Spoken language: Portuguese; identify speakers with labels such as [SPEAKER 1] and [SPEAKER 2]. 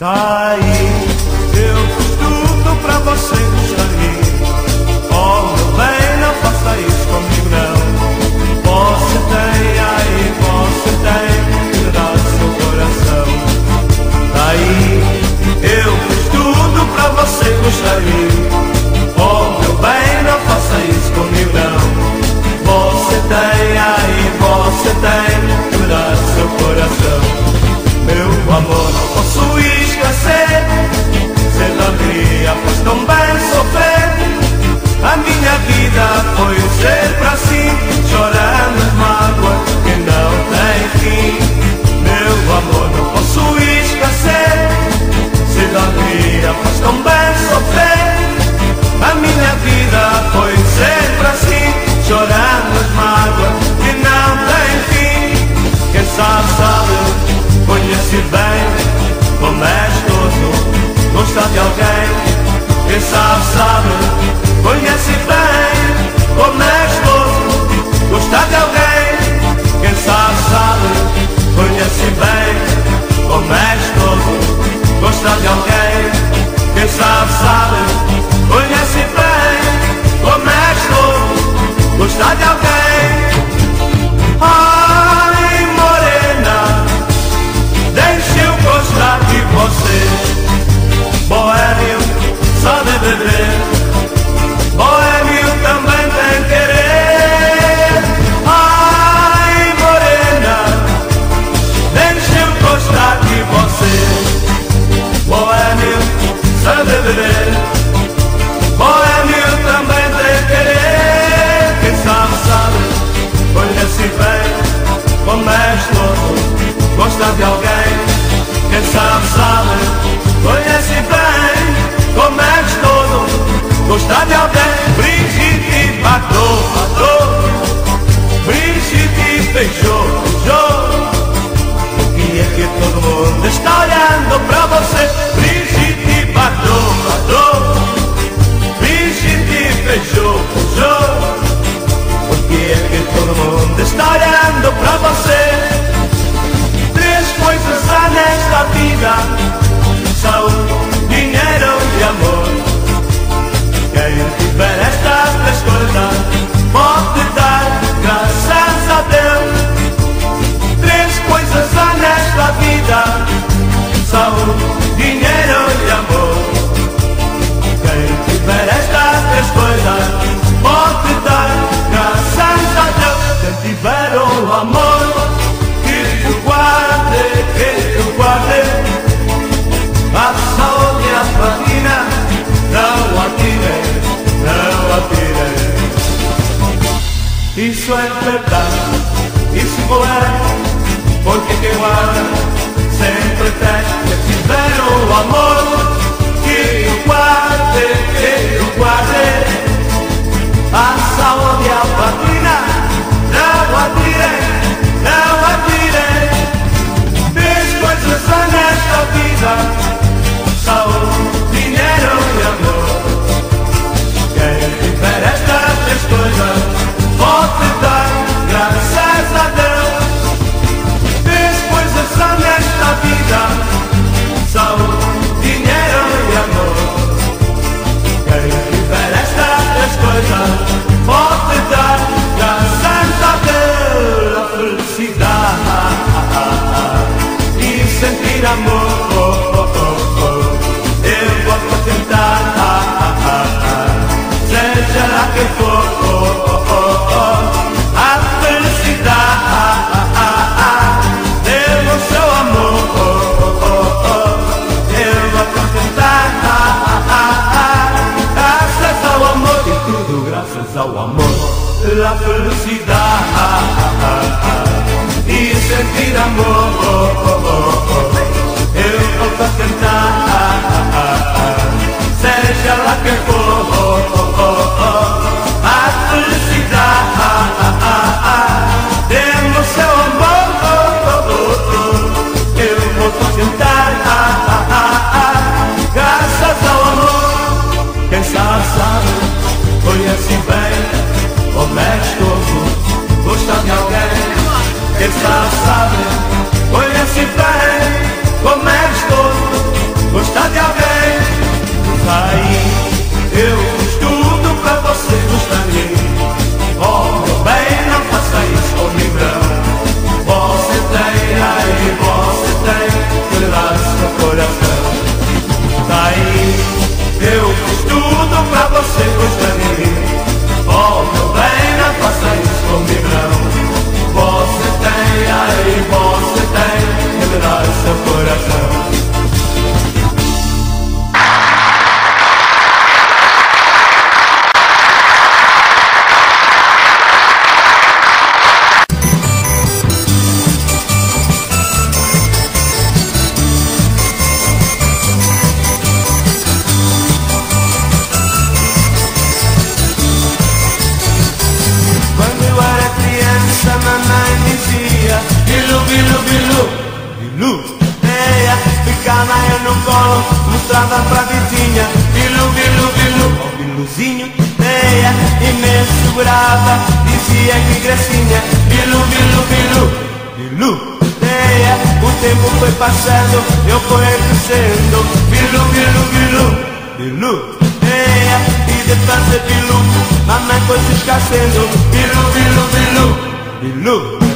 [SPEAKER 1] Tá aí, eu fiz tudo pra você gostar de mim. Oh meu bem, não faça isso comigo não. Você tem, aí você tem que me dar o seu coração. Tá aí, eu fiz tudo pra você gostar de mim. Oh meu bem, não faça isso comigo não. Você tem, aí você tem que me dar o seu coração. Meu amor, não posso esquecer. Ser da alegria faz tão bem sofrer. A minha vida foi sempre assim, chorando as mágoas que não tem fim. Meu amor, não posso esquecer. Ser da alegria faz tão bem sofrer. A minha vida foi sempre assim, chorando as mágoas que não tem fim. Quem sabe, sabe, conhece bem como é gostoso gostar de alguém. Quem sabe, sabe, conhece bem como é gostoso gostar de alguém. Quem sabe, sabe, conhece bem como é gostoso gostar de alguém. Quem sabe, sabe, conhece bem como é gostoso gostar de alguém. Ai, morena, deixa eu gostar de você. Boêmio sabe beber, boêmio também tem querer. Ai, morena, deixa eu gostar de você. Boêmio sabe beber, boêmio também tem querer. Quem sabe, sabe, conhece bem como é gostoso gostar de alguém. Quem sabe, sabe, conhece bem como é gostoso gostar de alguém. Brigitte Bardot, Bardot, Brigitte beijou, beijou. O que é que todo mundo está olhando pra você? Brigitte Bardot, Bardot, Brigitte beijou, beijou. O que é que todo mundo está olhando pra você? Três coisas há nesta vida: saúde, dinheiro e amor. Quem tiver estas três coisas pode dar graças a Deus. Três coisas há nesta vida: saúde, dinheiro e amor. Quem tiver estas três coisas pode dar graças a Deus. Quem tiver o amor, que te guarde, que te guarde. A saúde e a família, não atire, não atire. Isso é verdade, isso é, porque quem guarda sempre tem. Que tiver o amor, que o guarde, que o guarde. A saúde e a família, não atire, não atire. Três coisas há nesta vida: saúde, dinheiro e amor. Quem tiver estas três coisas pode dar graças a Deus. Três coisas há nesta vida: saúde, dinheiro e amor. Quem tiver estas três coisas pode dar graças a Deus. A felicidade e sentir amor. Eu vou tentar, seja lá quem for, a felicidade pelo seu amor. Eu vou tentar, graças ao amor, e tudo graças ao amor. A felicidade e sentir amor. Eu vou tentar, seja lá quem for, a felicidade dentro do seu amor. Eu vou tentar, graças ao amor. Quem sabe, sabe, conhece bem como é gostoso gostar de alguém. Quem sabe, sabe, conhece bem Bilu, eia, ficava eu no colo, mostrava pra vizinha. Bilu, bilu, bilu, oh biluzinho, eia, e me segurava, dizia que gracinha. Bilu, bilu, bilu, bilu, eia, o tempo foi passando, eu fui crescendo. Bilu, bilu, bilu, bilu, eia, e de tanto bilu, mamãe foi se esquecendo. Bilu, bilu, bilu, bilu.